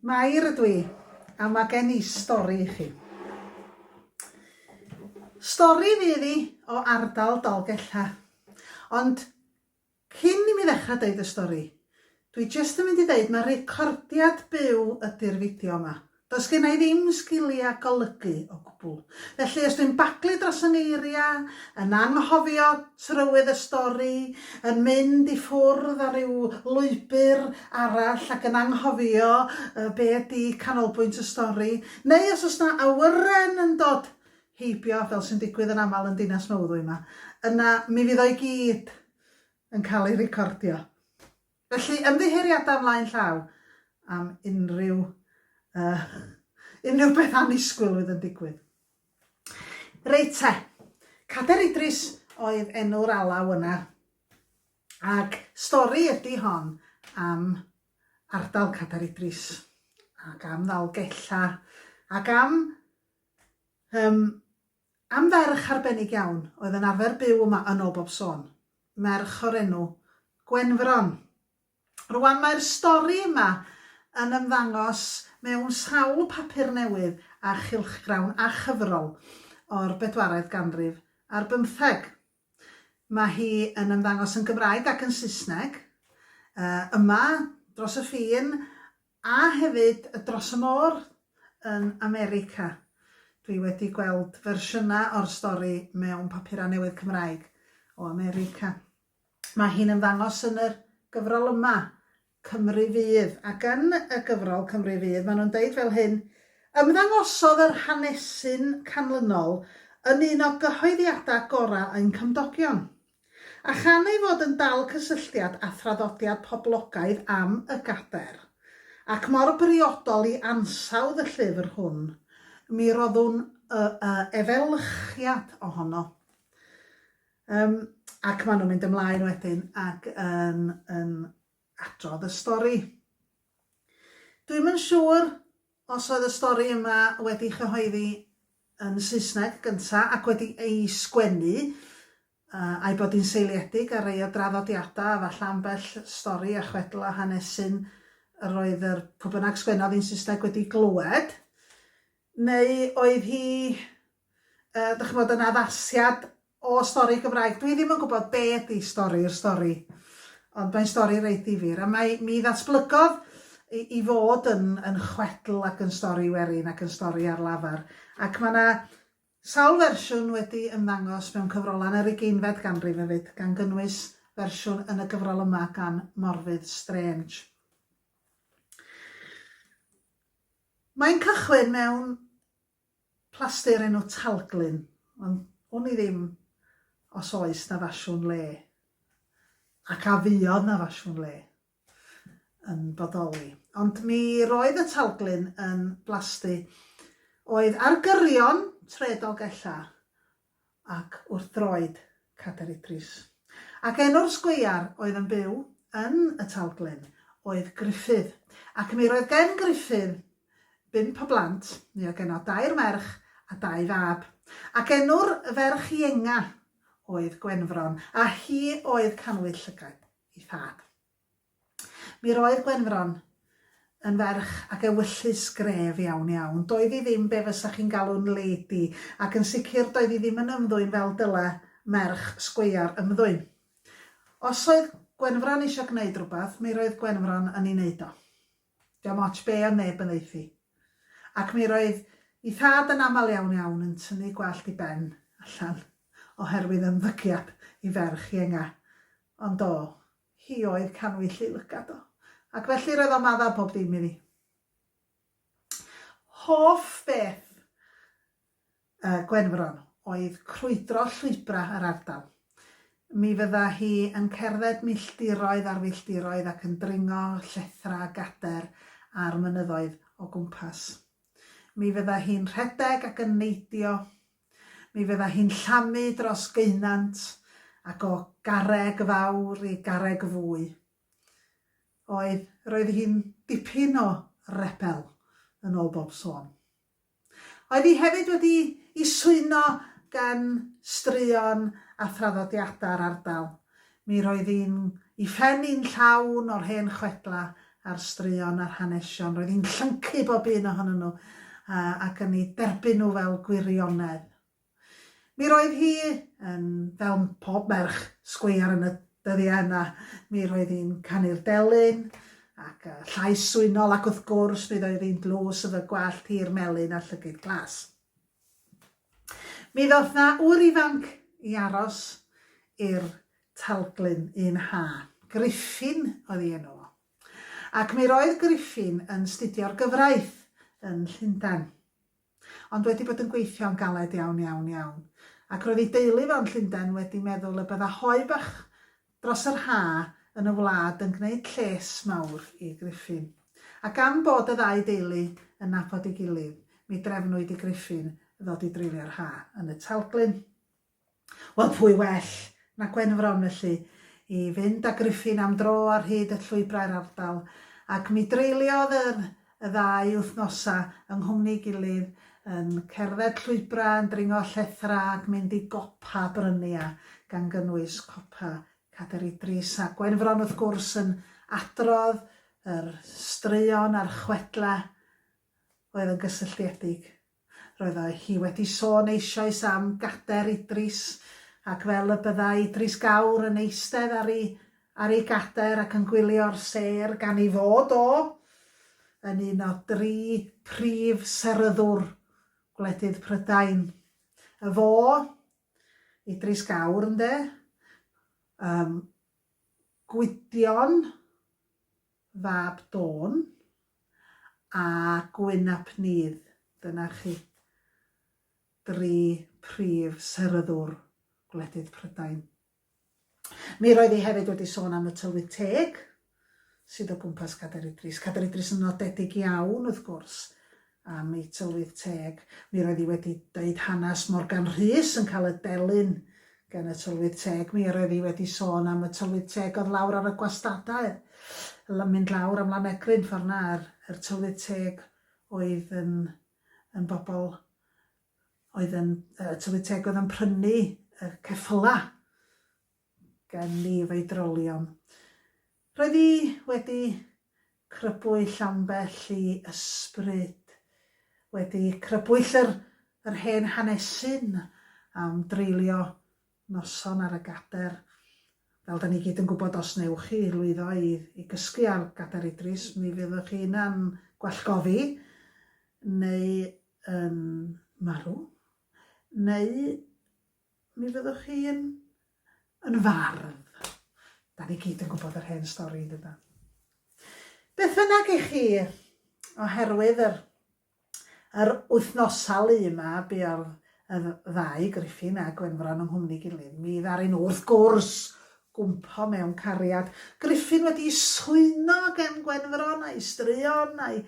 Mair ydw i, a mae gen i stori i chi. Stori fydd i o ardal Dolgella. Ond cyn i mi ddechrau deud y stori, dwi jyst yn mynd i ddeud mae recordiad byw ydy'r fideo yma. Does gen i ddim sgiliau golygu o gwbl. Felly os dwi'n baglu dros yng ngeiriau, yn anghofio trywydd y stori, yn mynd i ffwrdd ar ryw lwybr arall ac yn anghofio be ydy canolbwynt y stori, neu os oes yna awyren yn dod heibio, fel sy'n digwydd yn aml yn Dinas Mawddwy yma, yna mi fydd o'i gyd yn cael ei recordio. Felly ymddiheuriadau ymlaen llaw am unrhyw beth annisgwyl fydd yn digwydd. Reit te, Cader Idris oedd enw'r alaw yna, ac stori ydy hon am ardal Cader Idris, ac am Ddalgella, ac am ferch arbennig iawn oedd yn arfer byw yma yn ôl bob sôn, merch o'r enw Gwenfron. Rwan mae'r stori yma yn ymddangos mewn sawl papur newydd a chylchgrawn a chyfrol o'r 4edd ganrif ar 15. Mae hi yn ymddangos yn Gymraeg ac yn Saesneg, yma dros y ffin a hefyd dros y môr yn America. Dwi wedi gweld fersiynau o'r stori mewn papurau newydd Cymraeg o America. Mae hi'n ymddangos yn yr gyfrol yma, Cymru Fydd, ac yn y gyfrol Cymru Fydd, maen nhw'n deud fel hyn, ymddangosodd yr hanesyn canlynol yn un o gyhoeddiadau gorau ein cymdogion, a chan ei fod yn dal cysylltiad a thraddodiad poblogaidd am y gader, ac mor briodol i ansawdd y llyfr hwn, mi roddwn efelychiad ohono. Ac maen nhw'n mynd ymlaen wedyn ac yn adrodd y stori. Dwi'm yn siŵr os oedd y stori yma wedi chyhoeddi yn Saesneg gyntaf ac wedi ei sgwennu a'i bod hi'n seiliedig ar ei o draddodiadau a falle ambell stori a chwedl a hanesyn yr oedd yr pwy bynnag sgwennodd hi'n Saesneg wedi glywed, neu oedd hi yn addasiad o stori Gymraeg. Dwi ddim yn gwybod be ydy stori'r stori, ond mae'n stori reit ddifyr. A mi ddatblygodd i fod yn chwedl ac yn stori werin ac yn stori ar lafar. Ac mae yna sawl fersiwn wedi ymddangos mewn cyfrolau yn yr 18fed ganrif hefyd, gan gynnwys fersiwn yn y gyfrol yma gan Morfydd Strange. Mae'n cychwyn mewn plaster enw Talglyn, ond hwn i ddim os oes na fasiwn le, ac a fuodd na fasiwn le yn bodoli. Ond mi roedd y Talglyn yn blasty oedd ar gyrion tre Dolgella ac wrth droed Cader Idris. Ac enw'r sgweiar oedd yn byw yn y Talglyn oedd Gruffydd. Ac mi roedd gen Gruffydd 5 o blant, mi oedd gen o 2 merch a 2 fab. Ac enw'r ferch ienga oedd Gwenfron, a hi oedd canwyll llygaid ei thad. Mi roedd Gwenfron yn ferch ac ewyllus gref iawn iawn. Doedd hi ddim be fysa chi'n galw'n lady, ac yn sicr doedd hi ddim yn ymddwyn fel dyle merch sgweiar ymddwyn. Os oedd Gwenfron eisiau gwneud rhywbeth, mi roedd Gwenfron yn ei wneud o. Dim ots be o neb yn ddeithi. Ac mi roedd ei thad yn aml iawn iawn yn tynnu gwallt i ben allan oherwydd ymddygiad i ferch ienga. Ond hi oedd canwyll ei lygad o. Ac felly roedd o madda pob dim iddi. Hoff beth Gwenfron oedd crwydro llwybra yr ardal. Mi fydda hi yn cerdded milltiroedd ar filltiroedd ac yn dringo llethra gader a'r mynyddoedd o gwmpas. Mi fydda hi'n rhedeg ac yn neidio. Mi fydda hi'n llamu dros geunant ac o garreg fawr i garreg fwy. Roedd hi'n dipyn o rebel yn ôl bob sôn. Oedd hi hefyd wedi ei swyno gan straeon a thraddodiadau'r ardal. Mi roedd hi'n ei phen i'n llawn o'r hen chwedla a'r straeon a'r hanesion. Roedd hi'n llyncu bob un ohonyn nhw ac yn ei derbyn nhw fel gwirionedd. Mi roedd hi, fel pob merch sgweiar yn y dyddiau yna, mi roedd hi'n canu'r delyn ac llais swynol, ac wrth gwrs mi roedd hi'n dlws efo gwallt hir melyn a llygaid glas. Mi ddoth na ŵr ifanc i aros i'r Talglyn un ha. Griffin oedd ei enw. Ac mi roedd Griffin yn studio'r gyfraith yn Llundain. Ond wedi bod yn gweithio'n galed iawn. Ac roedd ei deulu fo'n Llundain wedi meddwl y bydda hoi bach dros yr ha yn y wlad yn gwneud lles mawr i Griffin. Ac am bod y ddau deulu yn nabod ei gilydd, mi drefnwyd i Griffin ddod i dreulio'r ha yn y Talglyn. Wel, pwy well na Gwenfron felly, i fynd â Griffin am dro ar hyd y llwybrau'r ardal, ac mi dreuliodd y ddau wythnosa yng nghwmni gilydd yn cerdded llwybra, yn dringo llethra ac mynd i gopa brynia gan gynnwys copa Cader Idris, a Gwenfron wrth gwrs yn adrodd yr straeon a'r chwedlau oedd yn gysylltiedig. Roedd hi wedi sôn eisoes am Gader Idris, ac fel y bydda Idris Gawr yn eistedd ar ei gader ac yn gwylio'r sêr gan ei fod yn un o 3 prif seryddwr gwledydd Prydain. Y fo, Idris Gawr ynde, Gwydion fab Dôn a Gwyn ap Nudd. Dyna chi 3 prif seryddwr gwledydd Prydain. Mi roedd hi hefyd wedi sôn am y tylwyth teg sydd o gwmpas Cader Idris. Cader Idris yn nodedig iawn wrth gwrs am ei tylwyth teg. Mi roedd hi wedi dweud hanes Morgan Rhys yn cael y delyn gan y tylwyth teg. Mi roedd hi wedi sôn am y tylwyth teg oedd lawr ar y gwastadau, mynd lawr am Lanegrin ffordd na, yr tylwyth teg oedd yn bobl, tylwyth teg oedd yn prynu y ceffyla gan ni feidrolion. Roedd hi wedi crybwyll ambell i ysbryd, wedi crybwyll yr hen hanesyn am dreulio noson ar y gader. Fel da ni gyd yn gwybod, os newch chi lwyddo i gysgu ar Gader Idris, mi fyddwch chi yna'n gwallgofi neu yn marw, neu mi fyddwch chi yn fardd. Da ni gyd yn gwybod yr hen stori, dyda. Beth bynnag i chi, oherwydd yr wythnosa lu yma, buodd y ddau, Griffin a Gwenfron, yng nghwmni gilydd, mi ddaru nhw wrth gwrs gwmpo mewn cariad. Griffin wedi swyno gen Gwenfron a'i straeon a'i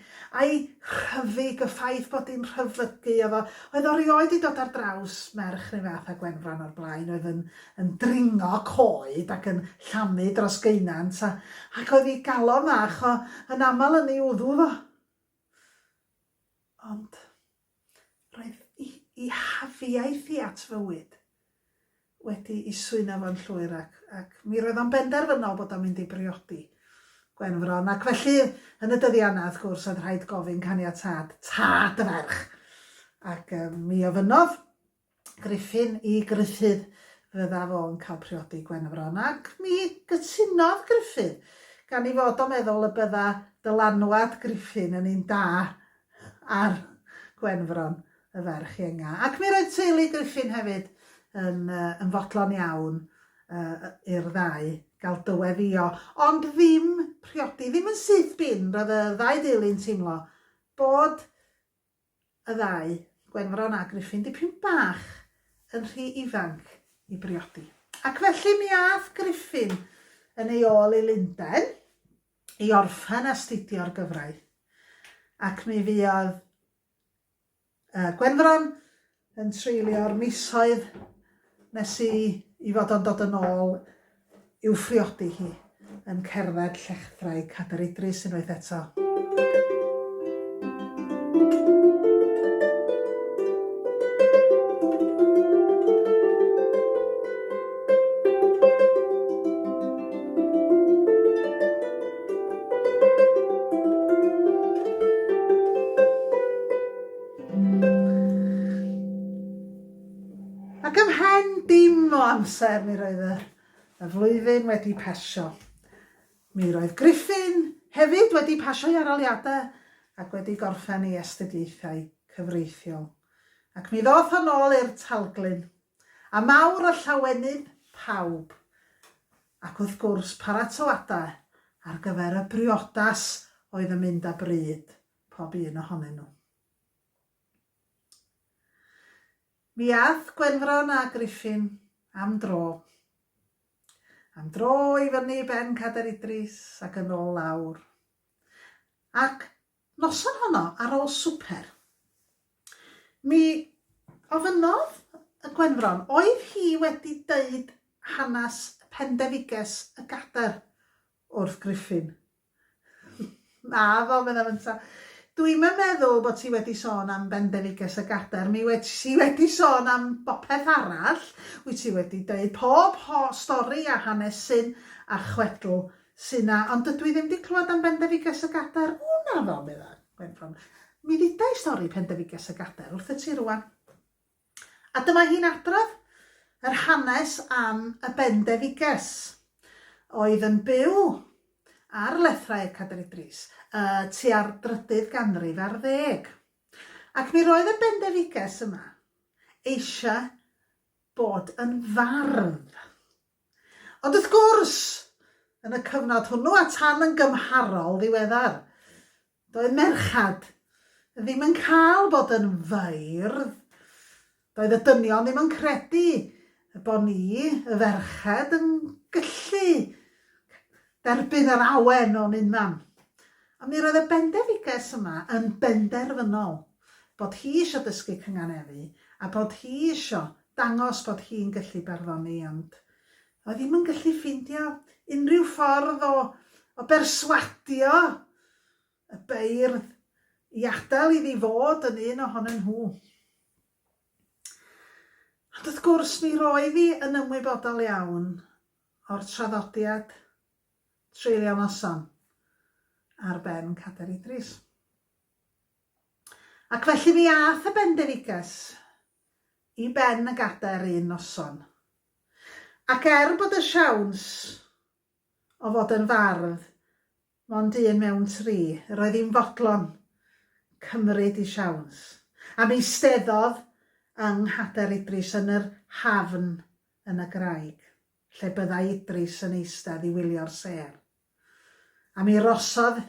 rhyfug, y ffaith bod hi'n rhyfygu efo. Oedd o rioed i dod ar draws merch neu fath a Gwenfron o'r blaen, oedd yn dringo coed ac yn llamu dros geinant, ac oedd hi galon fach yn aml yn ei wddw fo. Ond roedd i hafiaeth i at fywyd wedi i swyno fo'n llwyr, ac mi roedd o'n benderfynol bod o'n mynd i briodi Gwenfron, ac felly yn y dyddiau yna, wrth gwrs, oedd rhaid gofyn caniatâd tad y ferch, ac mi ofynodd Griffin i Gruffydd fydda fo'n cael priodi Gwenfron, ac mi gytunodd Gruffydd gan i fod o meddwl y bydda dylanwad Griffin yn un da ar Gwenfron, y ferch ienga. Ac mi roedd teulu Griffin hefyd yn fodlon iawn i'r ddau gael dyweddio, ond ddim priodi, ddim yn syth bin. Roedd y ddau deulu'n teimlo bod y ddau, Gwenfron a Griffin, dipyn bach yn rhy ifanc i briodi. Ac felly mi ath Griffin yn ei ôl i Lundain i orffen astudio'r gyfraith. Ac mi fuodd Gwenfron yn treulio'r misoedd nes i fod o'n dod yn ôl i'w phriodi hi yn cerdded llethrau Cader Idris unwaith eto. amser mi roedd y flwyddyn wedi pasio. Mi roedd Griffin hefyd wedi pasio i aroliadau ac wedi gorffen ei astudiaethau cyfreithiol. Ac mi ddoth yn ôl i'r Talglyn, a mawr y llawenydd pawb, ac wrth gwrs paratoadau ar gyfer y briodas oedd yn mynd â bryd pob un ohonyn nhw. Mi ath Gwenfron a Griffin am dro i fyny ben Cader Idris ac yn ôl lawr. Ac noson honno ar ôl swper, mi ofynodd y Gwenfron, oedd hi wedi deud hanes pendefiges y Gader wrth Griffin? Na, fel meddwl yn ta. Dwi'n meddwl bod ti wedi sôn am bendefiges y Gader. Ti wedi sôn am bopeth arall. Wyt ti wedi dweud pob stori a hanes sy'n a chwedl sy'n na. Ond dwi ddim wedi clywed am bendefiges y Gader. O, na fel meddwl, Gwenfron. Mi ddidau stori pendefiges y Gader wrth y ti rwan. A dyma hi'n adrodd yr hanes am y bendefiges oedd yn byw ar lethrau Cader Idris tua'r 3 ganrif ar 10. Ac mi roedd y bendefiges yma eisiau bod yn fardd. Ond wrth gwrs, yn y cyfnod hwnnw a tan yn gymharol ddiweddar, doedd merchad ddim yn cael bod yn feirdd. Doedd y dynion ddim yn credu bod ni, y ferched, yn gallu derbyn yr awen o'n unam. A mi roedd y bendefiges yma yn benderfynol bod hi eisiau dysgu cynganefu a bod hi eisiau dangos bod hi'n gallu barddoni, ond oedd ddim yn gallu ffeindio unrhyw ffordd o berswadio y beirdd i adael iddi fod yn un ohonyn nhw. Ond wrth gwrs mi roedd hi yn ymwybodol iawn o'r traddodiad treulio noson ar ben Cader Idris. Ac felly mi ath y bendefiges i ben y Gader un noson. Ac bod y siawns o fod yn fardd mond un mewn 3, roedd hi'n fodlon cymryd i siawns. A mi steddodd yng Nghader Idris yn yr hafn yn y graig, lle byddai Idris yn eistedd i wylio'r ser. A mi rosodd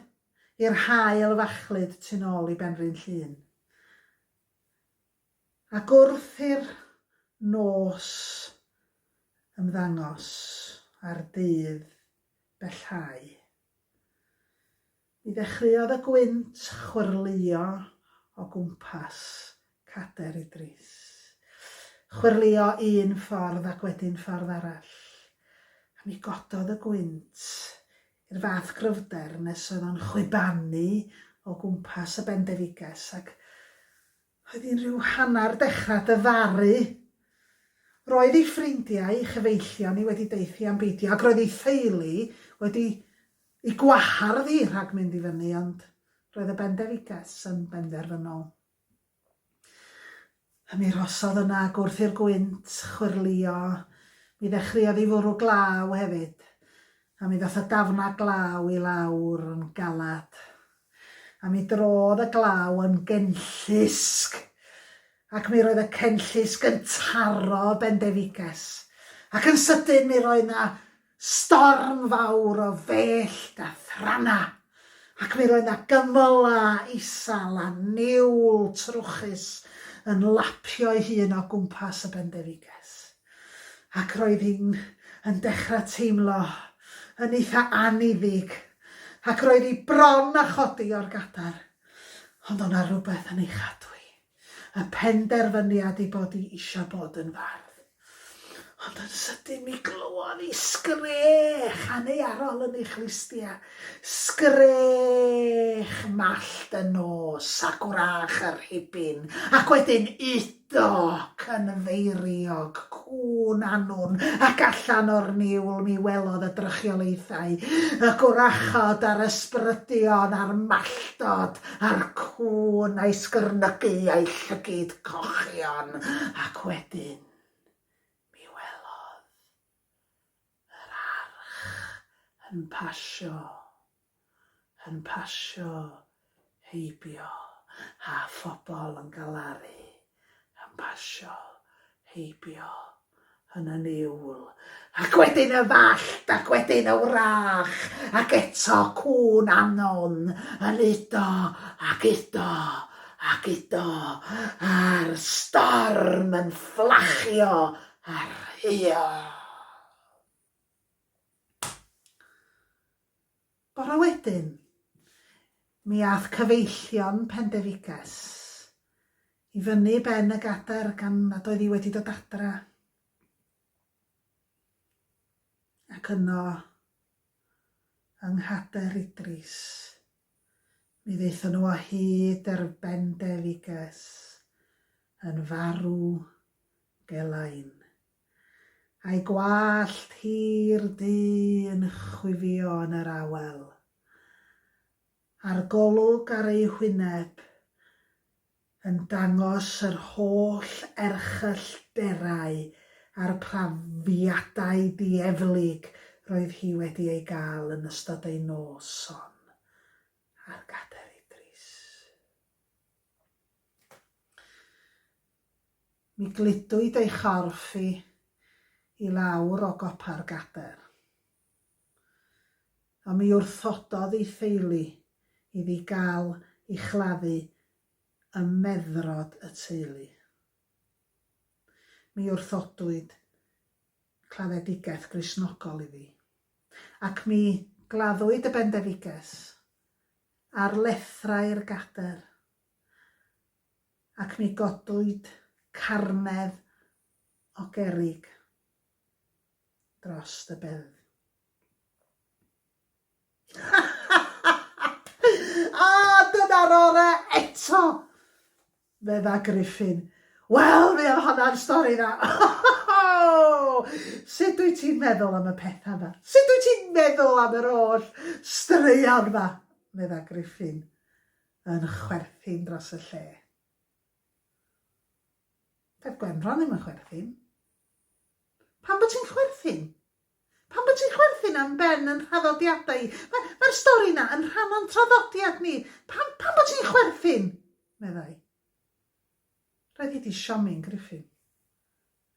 i'r haul fachlyd tu nôl i Benrhyn Llŷn. Ac wrth i'r nos ymddangos ar dydd bellhau, mi ddechreuodd y gwynt chwyrlio o gwmpas Cader Idris. Chwyrlio un ffordd ac wedyn ffordd arall. A mi gododd y gwynt i'r fath gryfder nes oedd o'n chwibanu o gwmpas y bendefiges, ac oedd hi'n rhyw hanner dechrau dyfaru. Roedd ei ffrindiau, ei chyfeillion i wedi deithi am beidio, ac roedd ei theulu wedi ei gwaharddi rhag mynd i fyny, ond roedd y bendefiges yn benderfynol. A mi rosodd yna gwrth i'r gwynt chwyrlio, mi ddechreuodd i fwrw glaw hefyd. A mi ddoth y dafna glaw i lawr yn galad. A mi drodd y glaw yn genllysg. Ac mi roedd y cenllysg yn taro bendefiges. Ac yn sydyn mi roedd yna storm fawr o fellt a thrana. Ac mi roedd yna gymyla isal a niwl trwchus yn lapio ei hun o gwmpas y bendefiges. Ac roedd hi'n dechrau teimlo yn eitha aniddig, ac roedd hi bron a chodi o'r Gader. Ond o'na rhywbeth yn ei chadwy, y penderfyniad i bod hi eisiau bod yn fardd. Ond yn sydyn mi glywod hi sgrech aneuarol yn ei chlustia. Sgrech mallt y nos a gwrach yr hibyn. Ac wedyn udog yn feiriog, cwn anwn, ac allan o'r niwl mi welodd y drychiolaethau. Y gwrachod a'r ysbrydion a'r malltod a'r cwn a'i sgyrnygu a'i llygyd cochion. Ac wedyn yn pasio heibio, a phobl yn galaru, yn pasio heibio yn y niwl, ac wedyn y fallt, ac wedyn y wrach, ac eto cwn anon yn udo, ac udo, a'r storm yn fflachio ar hio. Bore wedyn, mi ath cyfeillion Pendefiges i fyny ben y gadair gan nad oedd hi wedi dod adra. Ac yno, yng Nghader Idris, mi ddeithon nhw o hyd yr Bendefiges yn farw gelain. A'i gwallt hir du yn chwifio yn yr awel. A'r golwg ar ei hwyneb yn dangos yr holl erchyllderau a'r prafiadau dieflig roedd hi wedi ei gael yn ystod ei noson ar Gadair Idris. Mi gludwyd ei chorff i lawr o gopa'r gadair, a mi wrthododd ei theulu iddi gael ei chladdu y meddrod y teulu. Mi wrthodwyd claddedigaeth Gristnogol iddi, ac mi gladdwyd y Bendefiges ar lethrau'r gadair, ac mi godwyd carnedd o gerrig dros y bedd. Dyna'r ore eto, medda Griffin. Wel, mi oedd hwnna'n stori na. Sut wyt ti'n meddwl am y pethau yma? Sut wyt ti'n meddwl am yr oll straeon yma? Medda Griffin yn chwerthin dros y lle. Chwedl Gwenfron ddim yn chwerthin. Pam bod ti'n chwerthin? Pam bod ti'n chwerthin am ben yn traddodiadau? Mae'r stori na yn rhan o'n traddodiad ni. Pam bod ti'n chwerthin? Meddai. Roedd hi di siomi'n Griffin.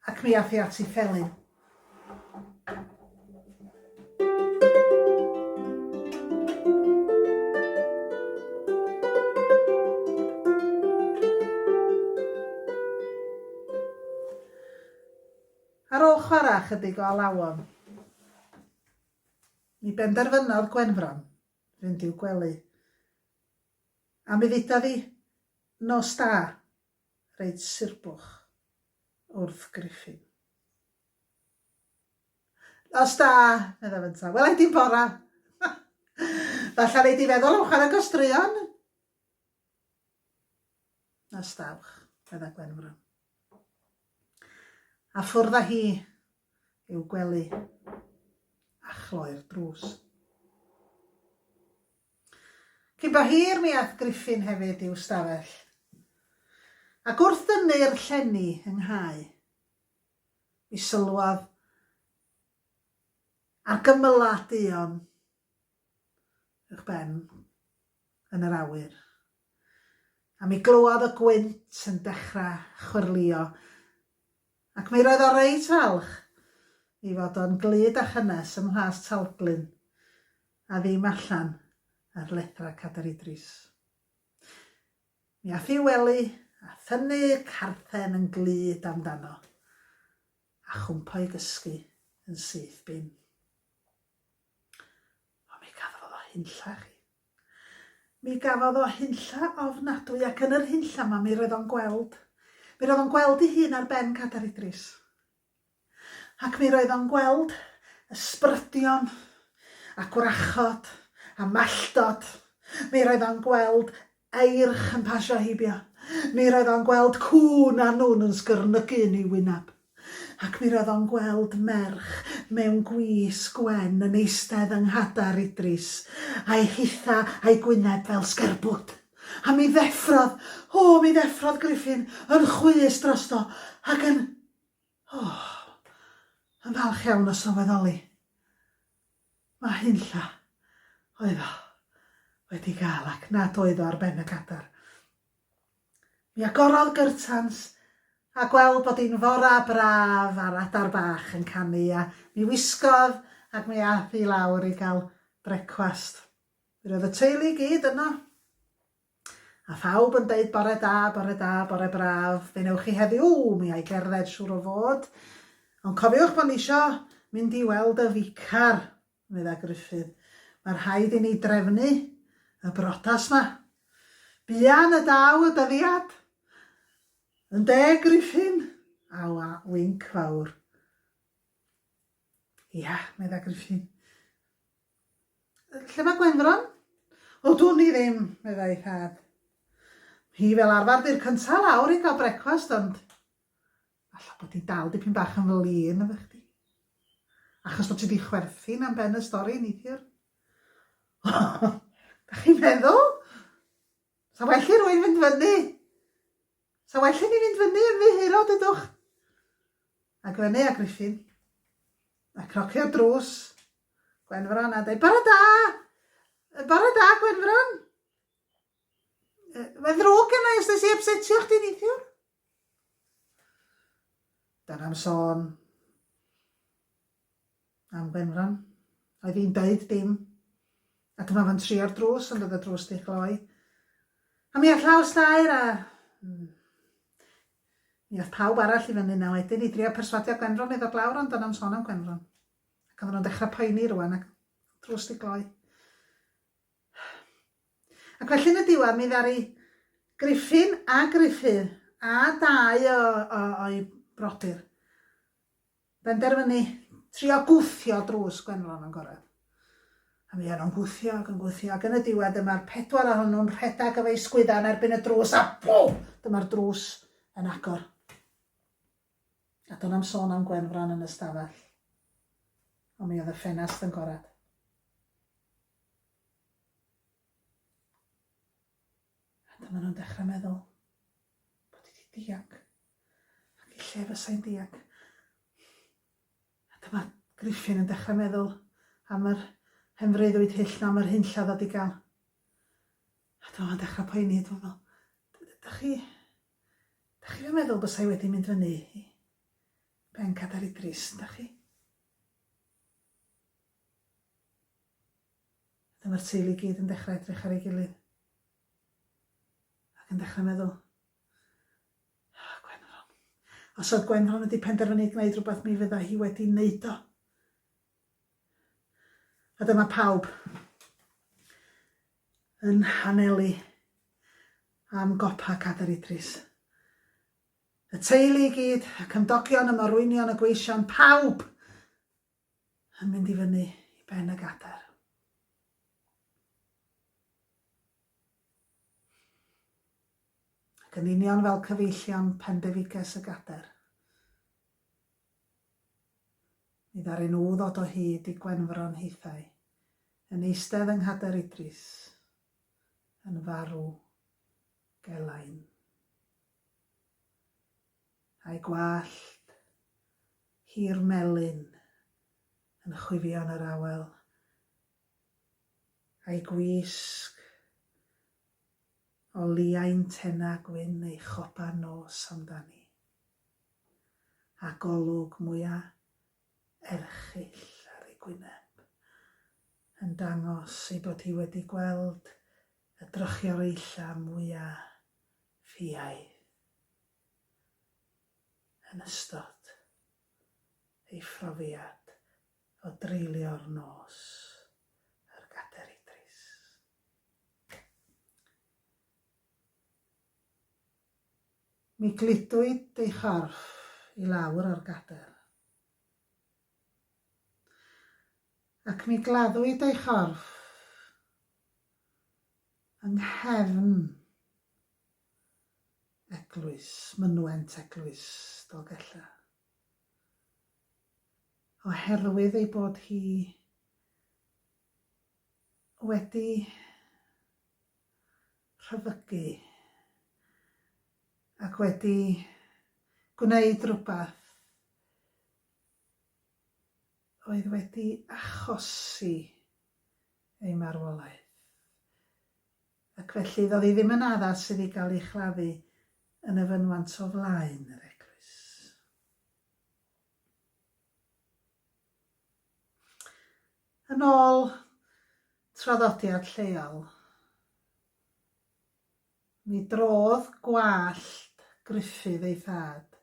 Ac mi ath hi at ei phelyn. Ar ôl chwarae chydig o alawon, mi benderfynodd Gwenfron fynd i'w gwely. A mi ddudodd hi nos da reit sirbwch wrth Griffin. Nos da, medda fynta. Welai di'n bora. Falla nei di feddwl am chwarae gostruon. Nos dawch, medda Gwenfron. A ffwrdd â hi i'w gwely a chloi'r drws. Cyn bo hir mi ath Griffin hefyd i'w stafell. Ac wrth dynnu'r llenni yng nghau, mi sylwodd ar gymylau duon uwch ben yn yr awyr. A mi glywed y gwynt yn dechrau chwyrlio, ac mi roedd o reit falch i fod o'n glud a chynnes ym mhlas Talglyn a ddim allan ar lethra Cadair Idris. Mi ath i wely a thynnu carthen yn glud amdano a chwmpo i gysgu yn syth bin. O, mi gafodd o hunlla chi. Mi gafodd o hunlla ofnadwy, ac yn yr hunlla yma mi roedd o'n gweld. Mi roedd o'n gweld ei hun ar ben Cadair Idris. Ac mi roedd o'n gweld ysbrydion a gwrachod a malltod. Mi roedd o'n gweld eirch yn pasio heibio. Mi roedd o'n gweld cwn a nhw'n yn sgyrnygu yn ei wyneb. Ac mi roedd o'n gweld merch mewn gwys gwen yn eistedd yng Nghader Idris, a'i hitha a'i gwyneb fel sgerbwd. A mi ddeffrodd Griffin yn chwys drosto ac yn falch iawn o sylweddoli Mae hynlla oedd o wedi cael ac nad oedd o ar ben y gadar. Mi agorodd gyrtans a gweld bod hi'n fora braf ar adar bach yn canu a mi wisgodd ac mi ath i lawr i gael brecwast. Roedd y teulu gyd yno. A phawb yn deud bore da, bore da, bore braf, fe newch chi heddiw, mi ai gerdded siŵr o fod. Ond cofiwch bod ni isio mynd i weld y ficar, medda Gruffydd. Mae rhaid i ni drefnu y brodas yma. Buan y daw y dyddiad. Yn de Griffin, a winc fawr. Ia, medda Griffin. Lle mae Gwenfron? O, dwn i ddim, medda ei thad. Hi fel arfer di'r cynta lawr i gael brecwast, ond alla bod hi dal dipyn bach yn flin efo chdi. Achos bod ti wedi chwerthin am ben y stori neithiwr. Da chi'n meddwl? Sa well i rwy'n fynd fyny. Sa well i ni fynd fyny yn fyhiro, dydwch. A Gwennu a Griffin. A crocio'r drws. Gwenfron a dweud, bara da! Bara da, Gwenfron! Mae ddrwg yna os nes i upsetio chdi neithiwr. Dyna'n sôn am Gwenfron. Oedd hi'n dweud dim. A dyma fo'n trio'r drws, ond oedd y drws di chloi. A mi all llaws dair a... mi all pawb arall i fyny na wedyn i drio perswadio Gwenfron i ddod lawr, ond dyna'n sôn am Gwenfron. Ac oedden nhw'n dechrau poeni rwan ac drws di gloi. Ac felly yn y diwedd mi ddari Griffin a Gruffydd a dau o'i brodyr benderfynu trio gwthio drws Gwenfron yn gorau. A mi o'n gwthio ac yn gwthio ac yn y diwedd dyma'r 4 ohonyn nhw'n rhedag efo ei sgwydda yn erbyn y drws a bwm! Dyma'r drws yn agor. A do'n am sôn am Gwenfron yn y stafell. Ond mi oedd y ffenast yn gorau. Dyma nhw'n dechrau meddwl bod hi wedi diag ac i lle fysai'n diag. A dyma Griffin yn dechrau meddwl am yr henfriddwyd hyll na am yr hynlla ddod i gael. A dyma nhw'n dechrau poeni, dwi'n meddwl, da chi yn meddwl bysai wedi mynd fyny i ben Cadar Idris, da chi? Dyma'r teulu gyd yn dechrau edrych ar ei gilydd. Ac yn dechrau meddwl, Gwenfron. Os oedd Gwenfron wedi penderfynu gwneud rhywbeth mi fydda hi wedi wneud o. A dyma pawb yn hanelu am gopa Cadar Idris. Y teulu i gyd, y cymdogion, y morwynion, y gweision, pawb yn mynd i fyny i ben y gadar. Ac yn union fel cyfeillion pendefiges y gadar. Mi ddaru nhw ddod o hyd i Gwenfron hithau, yn eistedd yng Nghadar Idris, yn farw gelain. A'i gwallt hir melyn yn chwifio yn yr awel. A'i gwisg o liain tena gwyn ei chopa nos amdani. A golwg mwyaf erchyll ar ei gwyneb, yn dangos ei bod hi wedi gweld y drychioreilla mwyaf ffiaidd yn ystod ei phrofiad o dreulio'r nos ar Cadar Idris. Mi gludwyd ei chorff i lawr o'r gadar. Ac mi gladdwyd ei chorff yng nghefn eglwys, mynwent eglwys Dolgella. Oherwydd ei bod hi wedi rhyfygu ac wedi gwneud rhywbeth oedd wedi achosi ei marwolaeth. Ac felly ddoedd hi ddim yn addas iddi gael ei chladdu yn y fynwant o flaen yr eglwys. Yn ôl traddodiad lleol, mi drodd gwallt Gruffydd ei thad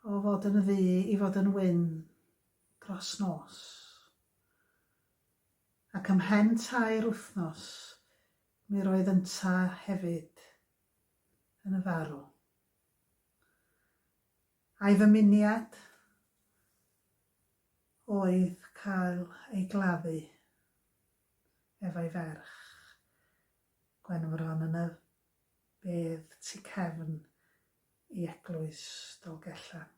o fod yn ddu i fod yn wyn dros nos. Ac ymhen tair wythnos, mi roedd ynta hefyd yn y farw. A'i ddymuniad oedd cael ei gladdu efo'i ferch, Gwenfron yn y bedd tu cefn i eglwys Dolgellan.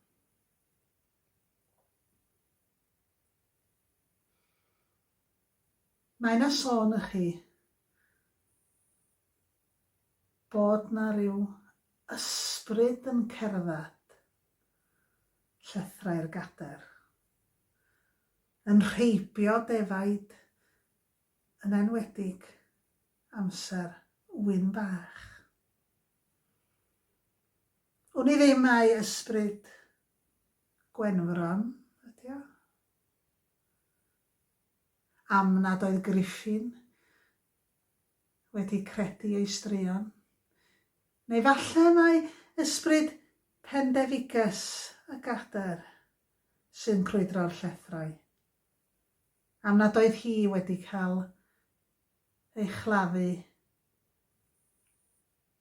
Mae 'na sôn i chi bod 'na ryw ysbryd yn cerdded llethrau'r gader, yn rheibio defaid, yn enwedig amser wyn bach. Wn i ddim mai ysbryd Gwenfron ydi o. Am nad oedd Griffin wedi credu ei straeon. Neu falle mai ysbryd Pendefigus y gader sy'n crwydro'r llethrau. Am nad oedd hi wedi cael ei chladdu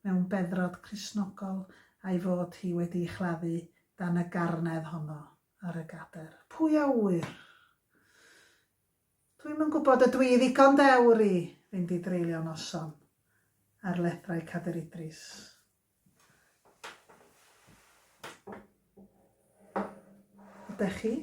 mewn beddrod Cristnogol a'i fod hi wedi chladdu dan y garnedd honno ar y gader. Pwy a wyr? Dwi'm yn gwybod ydw i ddigon dewr i fynd i dreulio noson ar lethrau Cader Idris. Ydych chi?